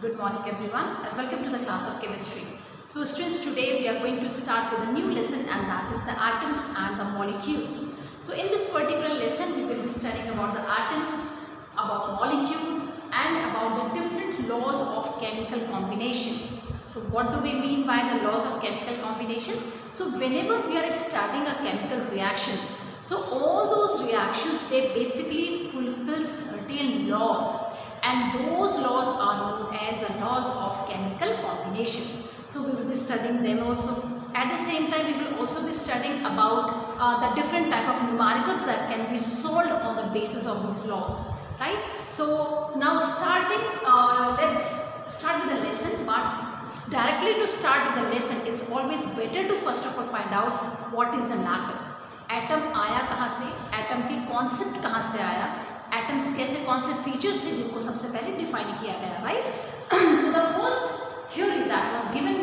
Good morning everyone and welcome to the class of chemistry. So students, today we are going to start with a new lesson, and that is the atoms and the molecules. So in this particular lesson we will be studying about the atoms, about molecules and about the different laws of chemical combination. So what do we mean by the laws of chemical combinations? So whenever we are studying a chemical reaction, so all those reactions, they basically fulfill certain laws, and those laws are known as the laws of chemical combinations. So we will be studying them also. At the same time, we will also be studying about the different type of numericals that can be solved on the basis of these laws, right? So now let's start with the lesson. But directly to start with the lesson, it's always better to first of all find out what is an atom. Atom आया कहाँ से, atom की concept कहाँ से आया, atoms कैसे कौन से फीचर्स थे जिनको सबसे पहले डिफाइन किया गया, right? So the first theory that was given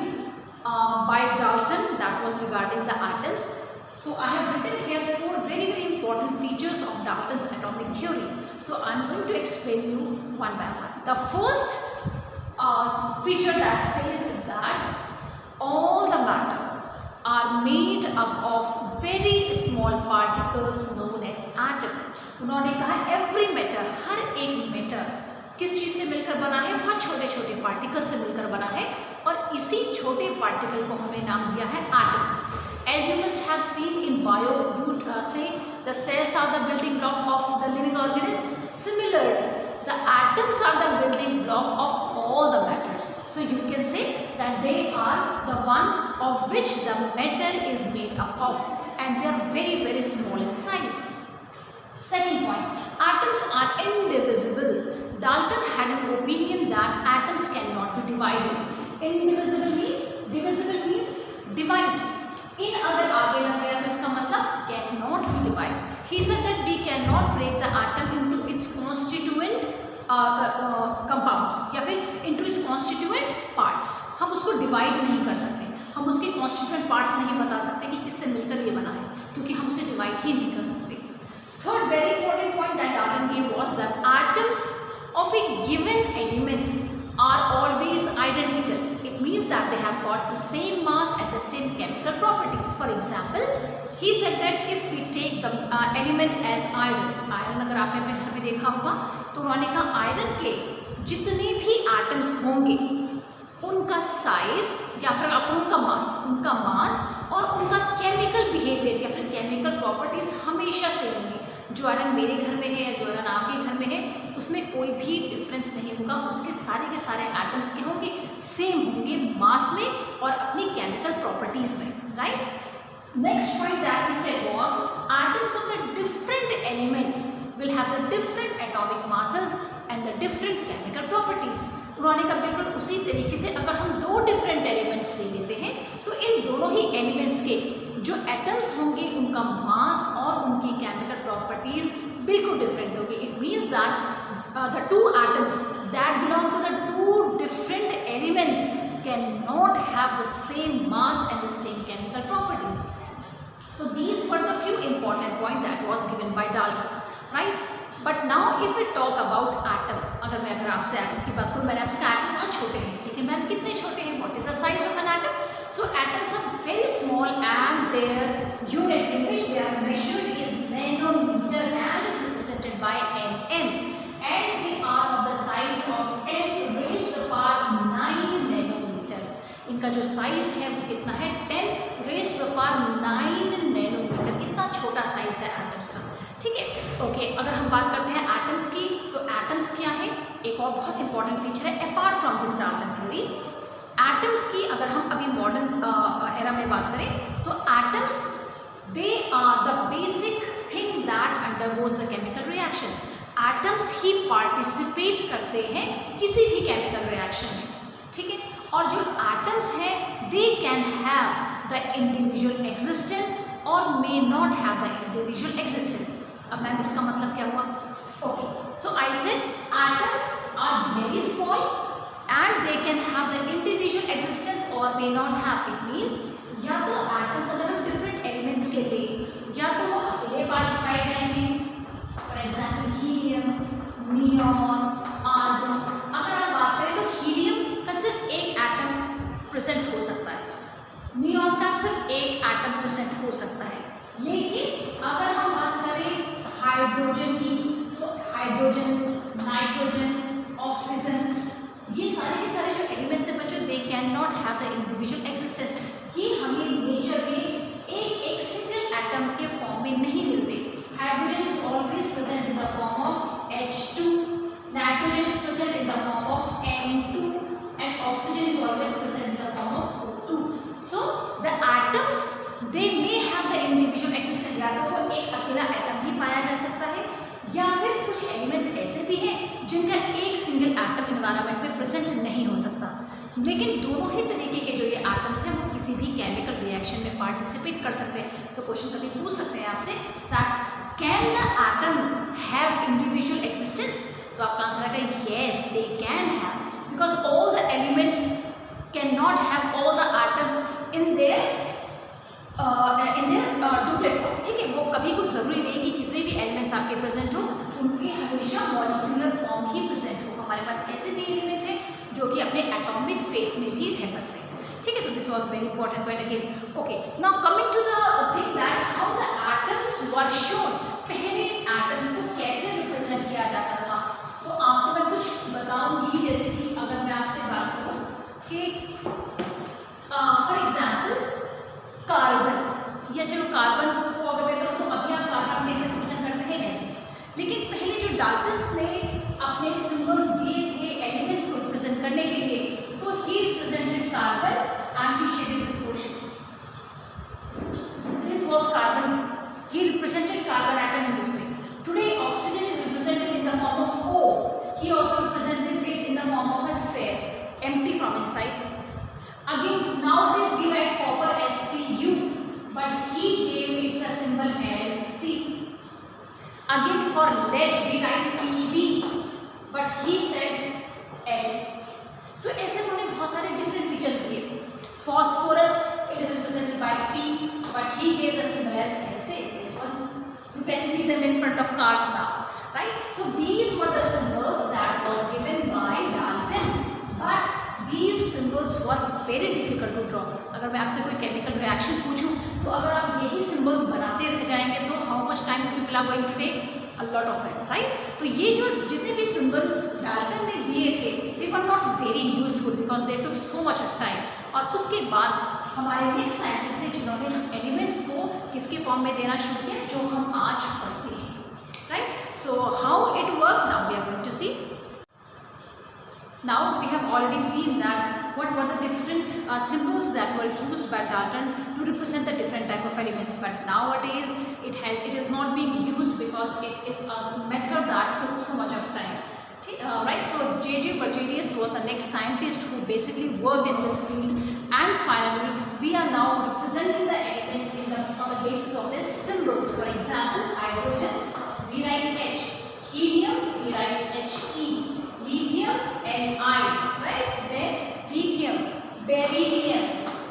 by Dalton, that was regarding the atoms. So I have written here four very important features of Dalton's atomic theory. So I am going to explain you one by one. The first feature that says is that all the matter are made up of very small particles known as atom. उन्होंने कहा every matter, हर एक matter किस चीज़ से मिलकर बना है, बहुत छोटे छोटे पार्टिकल से मिलकर बना है, और इसी छोटे पार्टिकल को हमने नाम दिया है atoms. As you must have seen in bio, you say the cells are the building block of the living organism. Similarly, the atoms are the building block of all the matters. So you can say that they are the one of which the matter is made up of, and they are very small in size. Second point, atoms are indivisible. Dalton had an opinion that atoms cannot be divided. Indivisible means, divisible means divide. In other आगे लग गया तो इसका मतलब cannot be divided. He said that we cannot break the atom into its constituent compounds या फिर into its constituent parts. हम उसको divide नहीं कर सकते, हम उसके constituent parts नहीं बता सकते कि किससे मिलकर ये बना है, क्योंकि हम उसे divide ही नहीं कर सकते. Third very important point that Dalton gave was that atoms of a given element are always identical. It means that they have got the same mass and the same chemical properties. For example, he said that if we take the element as iron, अगर आपने अपने घर में देखा होगा तो उन्होंने कहा आयरन के जितने भी एटम्स होंगे उनका साइज या फिर उनका मास और उनका केमिकल बिहेवियर या फिर केमिकल प्रॉपर्टीज हमेशा सेम होंगी. जो आयरन मेरे घर में है या जो आयरन आपके घर में है, उसमें कोई भी डिफरेंस नहीं होगा. उसके सारे के सारे एटम्स के होंगे, सेम होंगे मास में और अपनी केमिकल प्रॉपर्टीज में, right? Next point that he said was atoms of the different elements will have the different atomic masses and the different chemical properties. उन्होंने कहा बिल्कुल उसी तरीके से अगर हम दो डिफरेंट एलिमेंट्स ले लेते हैं तो इन दोनों ही एलिमेंट्स के जो एटम्स होंगे उनका मास और उनकी केमिकल प्रॉपर्टीज बिल्कुल डिफरेंट होगी. It means that the two atoms that belong to the two different elements can not have the same mass and the same chemical properties. So these were the few important points that was given by Dalton, right? But now if we talk about atom, अगर आपसे atom की बात करूँ, मैंने आपसे कहा atom बहुत छोटे हैं, लेकिन मैम कितने छोटे हैं? What is the size of an atom? So atoms are very small and their unit in which they are measured is nanometer and is represented by nm, and they are of the size of 10 raised to the power 9 nanometer. इनका जो size है वो कितना है? 10 raised to the power 9 nanometre. इतना छोटा size है atoms का, ठीक है? ओके, अगर हम बात करते हैं एटम्स की, तो एटम्स क्या है? एक और बहुत इंपॉर्टेंट फीचर है apart from this Dalton theory. Atoms की अगर हम अभी मॉडर्न एरा में बात करें तो atoms they are the basic thing that undergoes the chemical reaction. Atoms ही पार्टिसिपेट करते हैं किसी भी केमिकल रिएक्शन में, ठीक है? और जो एटम्स हैं they can have the individual existence और may not have the individual existence. अब मैम इसका मतलब क्या हुआ? Okay, so I said atoms are very small and they can have the individual existence or may not have. It means या तो atoms अगर हम डिफरेंट एलिमेंट्स के ले या तो अकेले पाए जाएंगे, for example helium, neon, argon. अगर आप बात करें तो हीलियम प्रेजेंट हो सकता है, नियॉन का सिर्फ एक एटम प्रेजेंट हो सकता है। लेकिन अगर हम बात करें हाइड्रोजन की, तो हाइड्रोजन, नाइट्रोजन, ऑक्सीजन, ये सारे के सारे जो एलिमेंट्स हैं बच्चों, they can not have the individual existence. ये हमें नेचर में एक सिंगल एटम के फॉर्म में नहीं मिलते। Hydrogen is always present in the form of H2, nitrogen is present in the form of N2 and oxygen is always present in the form of O2. So the atoms they may have the individual existence, या तो वो एक अकेला atom भी पाया जा सकता है, या फिर कुछ एलिमेंट्स ऐसे भी हैं जिनका एक सिंगल एटम इन्वायरमेंट में प्रेजेंट नहीं हो सकता। लेकिन दोनों ही तरीके के जो ये एटम्स हैं वो किसी भी केमिकल रिएक्शन में पार्टिसिपेट कर सकते हैं। तो क्वेश्चन कभी पूछ सकते हैं आपसे that can the atom have individual existence? तो आपका आंसर आएगा yes, they can have, because all the elements cannot have all the atoms in their duplet form। ठीक है, वो कभी कुछ जरूरी नहीं कि जितने भी एलिमेंट्स आपके प्रेजेंट हो उनके हमेशा मॉलिक्यूलर फॉर्म ही प्रेजेंट हो। हमारे पास ऐसे भी एलिमेंट है जो कि अपने एटॉमिक फेस में भी रह सकते हैं। ठीक है, तो this was very important point again. Okay, now coming to the thing that how the atoms were shown. पहले एटम्स को कैसे रिप्रेजेंट किया जाता था, तो आपको मैं कुछ बताऊंगी। जैसे कि अगर मैं आपसे बात करूं कि फॉर एग्जांपल कार्बन, या चलो कार्बन को अगर मैं करूँ तो अभी आप कार्बन कैसे रिप्रेजेंट करते हैं ऐसे, लेकिन पहले जो डाल्टन्स ने अपने सिंबल्स दिए थे एलिमेंट्स को रिप्रेजेंट करने के लिए, तो he represented carbon and he shaded this portion. This was carbon, he represented carbon atom in this way. Today oxygen is represented in the form of O. He also represented it in the form of a sphere, empty from inside. Again, nowadays we write copper as Cu, but he gave it the symbol as C. Again, for lead we write Pb, but he said L. So ऐसे उन्होंने बहुत सारे different features दिए थे। Phosphorus, it is represented by P, but he gave the symbol as SA. This one, you can see them in front of cars now, right? So these were the symbols that was given by Dalton, but these symbols were very difficult to draw. अगर मैं आपसे कोई chemical reaction पूछूं, तो अगर आप यही symbols बनाते रह जाएंगे तो how much time you people are going to take? A lot of it, right? तो ये जो जितने भी symbol डाल्टन ने दिए थे, they were not very useful because they took so much of time. और उसके बाद हमारे नेक्स्ट साइंटिस्ट थे जिन्होंने एलिमेंट्स को किसके फॉर्म में देना शुरू किया, जो हम आज पढ़ते हैं, right? So how it work, now we are going to see. Now we have already seen that what were the different symbols that were used by Dalton to represent the different type of elements, but nowadays it is not being used because it is a method that took so much of time. Right, so J.J. Berzelius was the next scientist who basically worked in this field, and finally we are now representing the elements on the basis of their symbols. For example, hydrogen, we write H; helium, we write He; lithium, Ni, right? Then lithium, beryllium,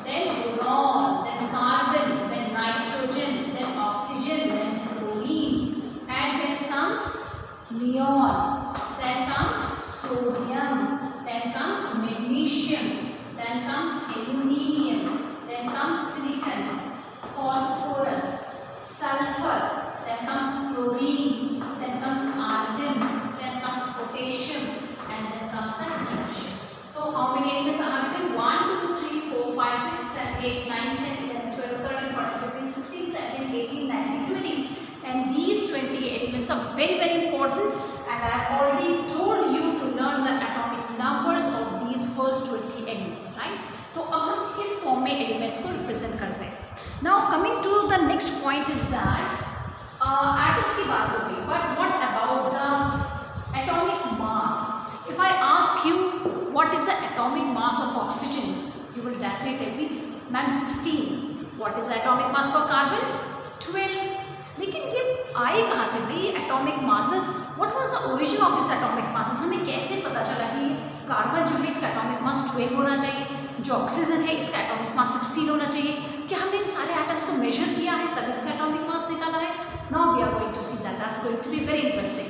then boron, then carbon, then nitrogen, then oxygen, then fluorine, and then comes neon. Then comes sodium, then comes magnesium, then comes aluminium, then comes silicon, phosphorus, sulfur, then comes chlorine, then comes argon, then comes potassium, and then comes the hydrogen. So how many elements are having? 1, 2, 3, 4, 5, 6, 7, 8, 9, 10, 11, 12, 13, 14, 15, 16, 17, 18, 19, 20. And these 20 elements are very, very important. And I have already told you to learn the atomic numbers of these first 20 elements, right? तो अब हम इस form में elements को represent करते हैं। Now coming to the next point is that atoms की बात होती है, but what about the atomic mass? If I ask you what is the atomic mass of oxygen, you will directly tell me ma'am 16. What is the atomic mass for carbon? 12. लेकिन ये आए कहाँ से भाई atomic masses? What was the origin of this atomic masses? हमें कैसे पता चला कि कार्बन जो है इसका एटॉमिक मास 12 होना चाहिए, जो ऑक्सीजन है इसका एटॉमिक मास 16 होना चाहिए? क्या हमने इन सारे एटम्स को मेजर किया है तब इसका एटॉमिक मास निकाला है? Now we are going to see that, that's going to be very interesting.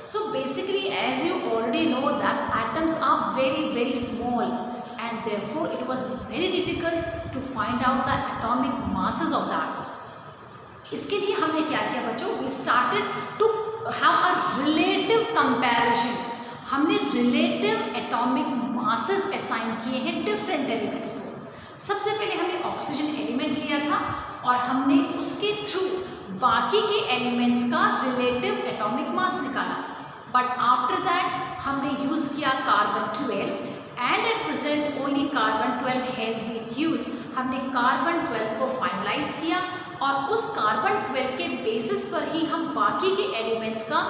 So basically, as you already know that atoms are very, very small and therefore it was very difficult to find out the atomic masses of the atoms. इसके लिए हमने क्या किया बच्चों, we started to have a relative comparison. हमने relative atomic masses assign किए हैं different elements को. सबसे पहले हमने ऑक्सीजन एलिमेंट लिया था और हमने उसके थ्रू बाकी के एलिमेंट्स का रिलेटिव एटॉमिक मास निकाला. बट आफ्टर दैट हमने यूज़ किया carbon 12 and at present only carbon 12 has been use. हमने कार्बन 12 को फाइनलाइज किया और उस कार्बन 12 के बेसिस पर ही हम बाकी के एलिमेंट्स का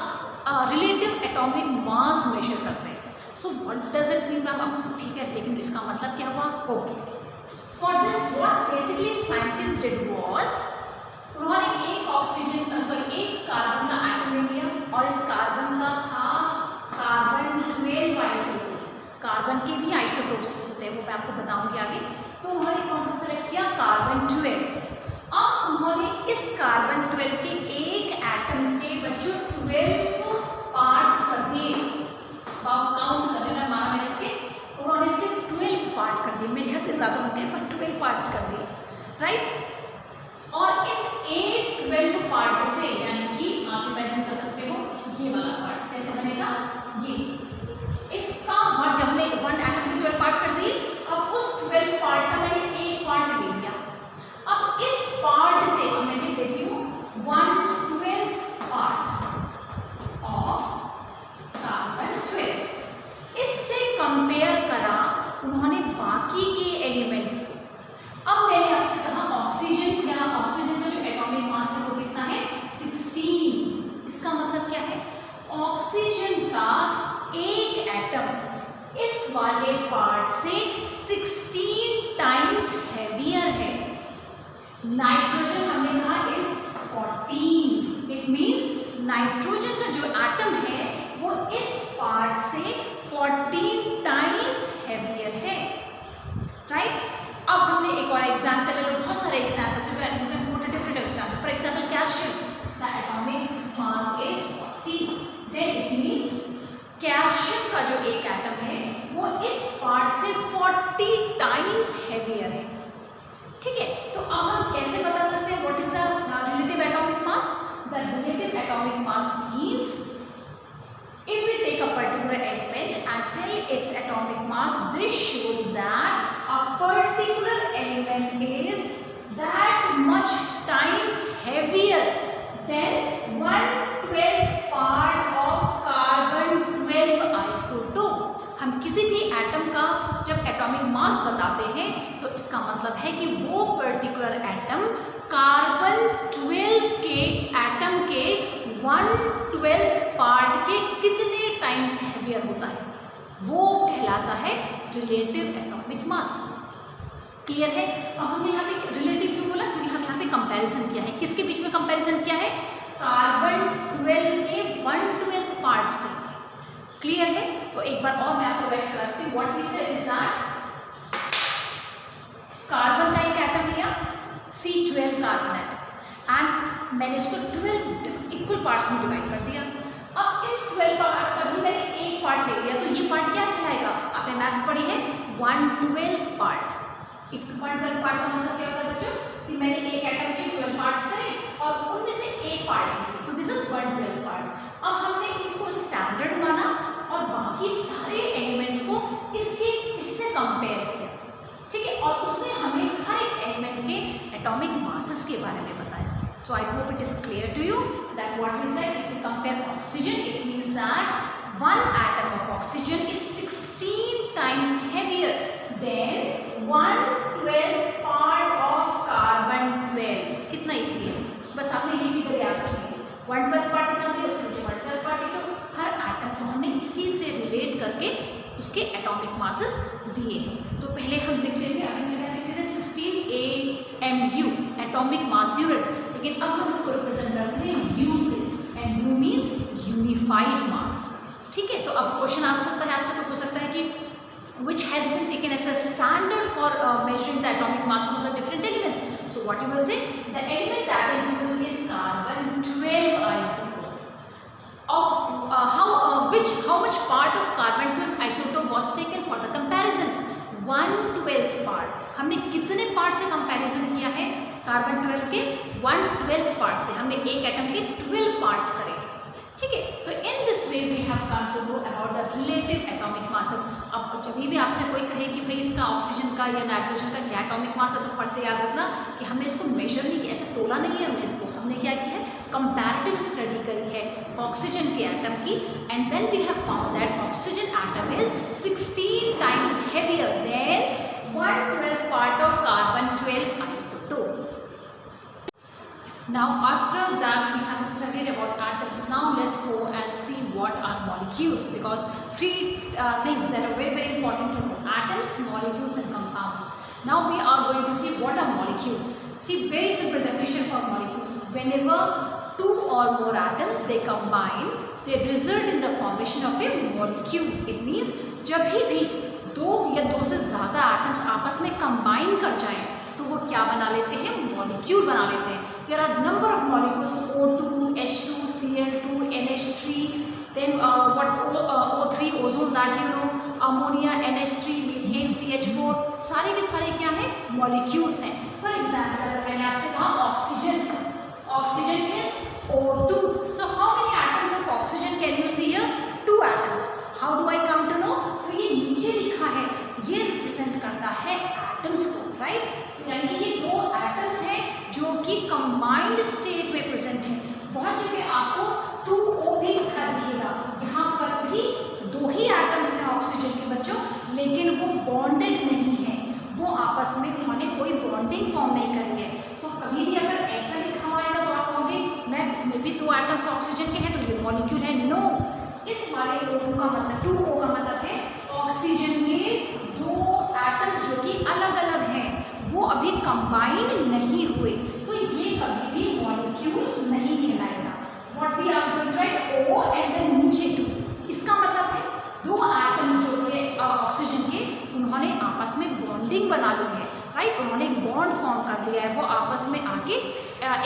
रिलेटिव एटॉमिक मास मेजर करते हैं. So what does it mean ma'am? अब ठीक है, लेकिन इसका मतलब क्या हुआ? Okay, for this what basically scientist did was, उन्होंने एक कार्बन का एटम ले लिया और इस कार्बन का था कार्बन 12 आइसोटोप. कार्बन के भी आइसोटोप्स होते हैं, वो मैं आपको बताऊंगी आगे. तो उन्होंने कौन सा सेलेक्ट किया? कार्बन 12. अब उन्होंने इस कार्बन 12 के एक एटम के बच्चों 12 पार्ट्स कर दिए. काउंट कर लेना, माना मैंने इसके, उन्होंने इसके 12 पार्ट कर दिए. मेरे यहाँ से ज़्यादा हो गए पर 12 पार्ट्स कर दिए, राइट. और इस एक 12 पार्ट से, यानी कि आप इमेजिन कर सकते हो ये वाला पार्ट कैसे बनेगा, ये इसका पार्ट, जब हमने वन एटम के 12 पार्ट कर दिए, अब उस 12 पार्ट का मैंने एक पार्ट ले लिया. अब इस पार्ट से मैं लिख देती हूँ 1/12 पार्ट ऑफ कार्बन 12. इससे कंपेयर करा उन्होंने बाकी के एलिमेंट्स को. अब मैंने आपसे कहा ऑक्सीजन, या ऑक्सीजन का जो एटॉमिक मास है वो कितना है? 16. इसका मतलब क्या है? ऑक्सीजन का एक एटम इस वाले पार्ट से 16 टाइम्स हैवियर है. नाइट्रोजन हमने कहा इज 14. इट मीन्स नाइट्रोजन का जो एटम है वो इस पार्ट से 14 टाइम्स हैवियर है, राइट. अब हमने एक और एग्जाम्पल ले लो, बहुत सारे एग्जाम्पल्स हैं, you can put a different example. For example calcium, the atomic mass is 40. Then it means calcium का जो एक एटम है वो इस पार्ट से 40 टाइम्स हैवियर है, ठीक है. तो अब हम कैसे बता सकते हैं what is the relative atomic mass? The relative atomic mass means if we take a particular element and tell its atomic mass, this shows that a particular element is that much times heavier than 1/12 part of carbon 12 isotope. हम किसी भी atom का जब atomic mass बताते हैं तो इसका मतलब है कि वो पर्टिकुलर एटम कार्बन 12 के एटम के 1/12 पार्ट के कितने टाइम्स हैवियर होता है, वो कहलाता है रिलेटिव एटॉमिक मास. क्लियर है? अब हमने यहाँ पे रिलेटिव क्यों बोला? क्योंकि हम यहाँ पे कंपैरिजन किया है. किसके बीच में कंपैरिजन किया है? कार्बन 12 के 1/12 पार्ट से. क्लियर है? तो एक बार और मैं आपको रिवाइज कराती हूँ. What we said is that carbon का एक एटम लिया, C12 कार्बन एटम, एंड मैंने उसको 12 इक्वल पार्ट्स में डिवाइड कर दिया. अब इस 12 पार्ट का भी मैंने एक पार्ट ले लिया, तो ये पार्ट क्या कहलाएगा? आपने मैथ्स पढ़ी है, 1/12 पार्ट. 1/12 पार्ट का मतलब क्या होता है बच्चों? कि मैंने एक एटम के 12 पार्ट्स करे और उनमें से एक पार्ट ले, तो दिस इज 1/12 पार्ट. अब हमने इसको स्टैंडर्ड माना और बाकी सारे एलिमेंट्स को इससे कंपेयर किया, ठीक है. और उसने हमें हर एक एलिमेंट के एटॉमिक मासेस के बारे में बताया. So I hope it is clear to you that what we said, if we compare oxygen, it means that one atom of oxygen is 16 times heavier than 1/12 part of carbon 12. कितना easy है, बस आपने ये figure याद रखनी है. 1/12 part निकाल दिया, उसके नीचे 1/12 पार्ट लिखो. हर एटम को हमने इसी से रिलेट करके उसके एटॉमिक मासेस दिए हैं. तो पहले हम लिख लेंगे, अभी मैं लिख देते 16 AMU एटॉमिक मास यूनिट, लेकिन अब हम इसको रिप्रेजेंट करते हैं U से, एंड U मीन्स यूनिफाइड मास, ठीक है. तो अब क्वेश्चन आ सकता है, आपसे पूछ सकता है कि which has been taken as a standard for measuring the atomic masses of the different elements. So what you will say, the element that is used is carbon 12 isotope. Of how much part of carbon 12 isotope was taken for the comparison? 1 हमने कितने part से comparison किया है? Carbon 12 के 1/12 part से। हमने एक atom के 12 पार्ट्स करे, ठीक है। तो in this way we have come to know about the relative atomic masses. अब जब भी आपसे कोई कहे कि भाई इसका ऑक्सीजन का या नाइट्रोजन का क्या एटॉमिक मास है, तो फट से याद रखना कि हमने इसको मेजर नहीं किया, ऐसे तोला नहीं है हमने इसको। हमने क्या किया है? कंपैरेटिव स्टडी करी है ऑक्सीजन के एटम की, and then we have found that oxygen atom is 16 times heavier than 1/12 part of carbon 12 isotope. Now after that we have studied about atoms. Now let's go and see what are molecules, because three things that are very important to know: atoms, molecules and compounds. Now we are going to see what are molecules. See, very simple definition for molecules: whenever two or more atoms they combine, they result in the formation of a molecule. It means जब भी दो या दो से ज़्यादा atoms आपस में combine कर जाएं तो वो क्या बना लेते हैं? मॉलिक्यूल बना लेते हैं। There are number of molecules: O2, H2, Cl2, NH3, then O3 ozone, that you know, ammonia, NH3, methane, CH4, सारे के सारे क्या हैं? मॉलिक्यूल्स हैं। फॉर एग्जाम्पल अगर मैंने आपसे कहा oxygen, oxygen is O2, so how many atoms of oxygen can you see here? 2 atoms. How do I come to know? तो ये नीचे लिखा है, ये रिप्रेजेंट करता है एटम्स को, राइट? यानी कि ये 2 एटम्स हैं जो कि कंबाइंड स्टेट में प्रेजेंट है। बहुत जगह आपको 2O भी लिखा दिखेगा, यहाँ पर भी 2 ही एटम्स हैं ऑक्सीजन के बच्चों, लेकिन वो बॉन्डेड नहीं है, वो आपस में उन्होंने कोई बॉन्डिंग फॉर्म नहीं करी है। तो कभी भी अगर ऐसा लिखा हुआ आएगा तो आप कहोगे मैम इसमें भी 2 एटम्स ऑक्सीजन के हैं तो ये मॉलिक्यूल है। नो, इस वाले O का मतलब 2O का मतलब है ऑक्सीजन के 2 एटम्स जो कि अलग अलग हैं, वो अभी कंबाइन नहीं हुए, तो ये कभी भी मॉलिक्यूल नहीं कहलाएगा। What we are going to write? O and then नीचे 2। इसका मतलब है 2 एटम्स जो थे ऑक्सीजन के, उन्होंने आपस में बॉन्डिंग बना ली है, राइट? उन्होंने एक बॉन्ड फॉर्म कर दिया है, वो आपस में आके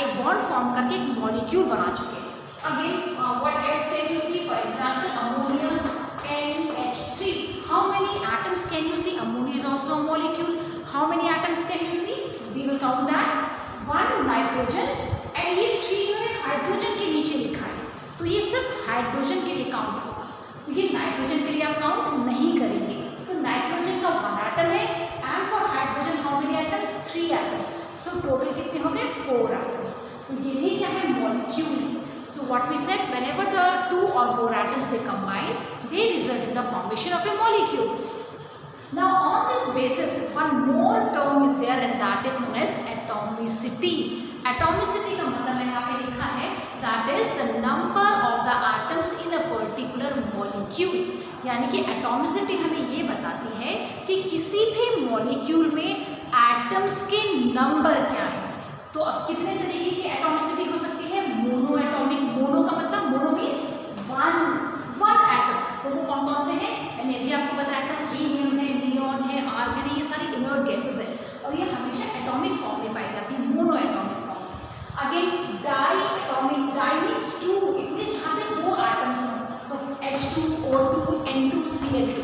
एक बॉन्ड फॉर्म करके एक मॉलिक्यूल बना चुके हैं। Again, what else can you see? For example, ammonia, NH3. How many atoms can you see? Ammonia is also a molecule. How many atoms can you see? We will count that. 1 nitrogen and ये 3 जो है hydrogen के नीचे लिखा है, तो ये सिर्फ हाइड्रोजन के लिए काउंट होगा। तो ये नाइट्रोजन के लिए आप काउंट नहीं करेंगे। तो नाइट्रोजन का 1 एटम है, and for hydrogen how many atoms? 3 atoms. So total कितने हो गए? 4 एटम्स। तो यही क्या है? मॉलिक्यूल है। So what we said, whenever the 2 or more atoms they combine, they result in the formation of a molecule. Now on this basis, one more term is there, and that is known as atomicity. Atomicity का मतलब मैंने यहाँ पे लिखा है, that is the number of the atoms in a particular molecule. यानी कि atomicity हमें ये बताती है कि किसी भी molecule में atoms के number क्या है। तो अब कितने तरीके की एटॉमिसिटी हो सकती है? Mono atomic. मोनो का मतलब मोनो मीन्स 1 एटम। तो वो कौन कौन से हैं? मैंने अभी आपको बताया था, हीलियम है, नियॉन है, आर्गन है, ये सारी इनर्ट गैसेस है और ये हमेशा एटॉमिक फॉर्म में पाई जाती है, mono atomic form. Again di atomic, di means 2, it means जहाँ पे 2 एटम्स हों, तो H2, O2, N2, Cl2,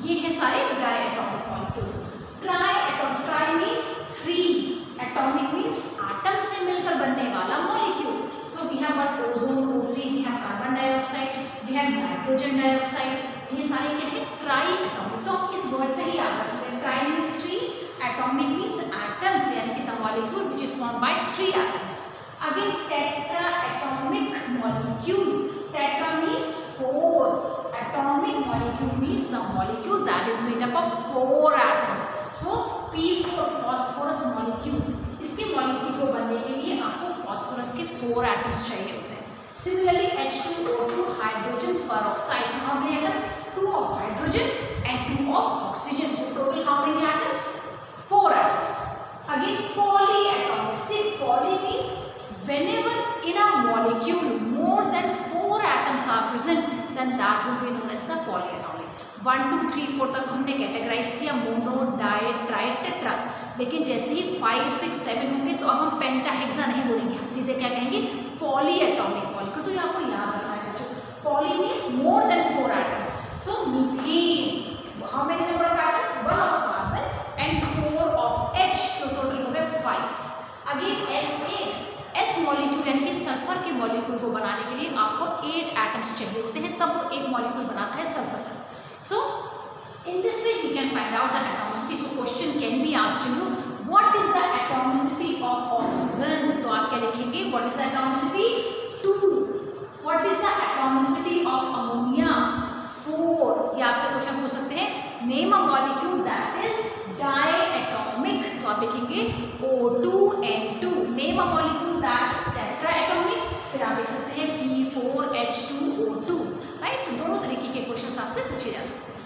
ये है सारे di atomic molecules. Tri atomic, tri means 3, atomic means atom से मिलकर बनने वाला molecule. So we have what? Ozone, O3, we have carbon dioxide, we have nitrogen dioxide, ये सारे क्या है? Tri atomic. तो इस वर्ड से ही याद रखिए, tri means 3, atomic means atoms, यानी कि the molecule which is formed by 3 atoms. Again tetra atomic molecule, tetra means 4, atomic molecule means the molecule that is made up of 4 atoms. So P4 phosphorus molecule, इसके molecule को बनने के लिए आपको phosphorus के 4 atoms चाहिए होते हैं। Similarly H2O2 hydrogen peroxide, so how many atoms? 2 of hydrogen and 2 of oxygen, so total how many atoms? 4 atoms. Again polyatomic, see poly means whenever in a molecule more than 4 atoms are present, then that will be known as the polyatomic. 1 2 3 4 तक तो हमने categorise किया mono, die, try, tetra, लेकिन जैसे ही 5 6 7 होंगे तो अब हम पेंटाहेक्सा नहीं बोलेंगे, हम सीधे क्या कहेंगे? Polyatomic molecule. तो ये आपको याद रखना है बच्चों, poly means more than 4 atoms. So methane, how many number of atoms? 1 of carbon and 4 of molecule को बनाने के लिए आपको 8 एटम्स चाहिए होते हैं, तब वो एक मॉलिक्यूल बनाता है सल्फर का। So in this way we can find out the atomicity. So question can be asked to you, what is the atomicity of oxygen? तो आप क्या लिखेंगे, what is the atomicity? 2। What is the atomicity of ammonia? 4। ये आपसे question पूछ सकते हैं, name a molecule that is diatomic. तो आप लिखेंगे O2N2। Name a molecule that is tetraatomic, फिर आप लिख सकते हैं P4H2O2, राइट। तो दोनों तरीके के क्वेश्चन आपसे पूछे जा सकते हैं।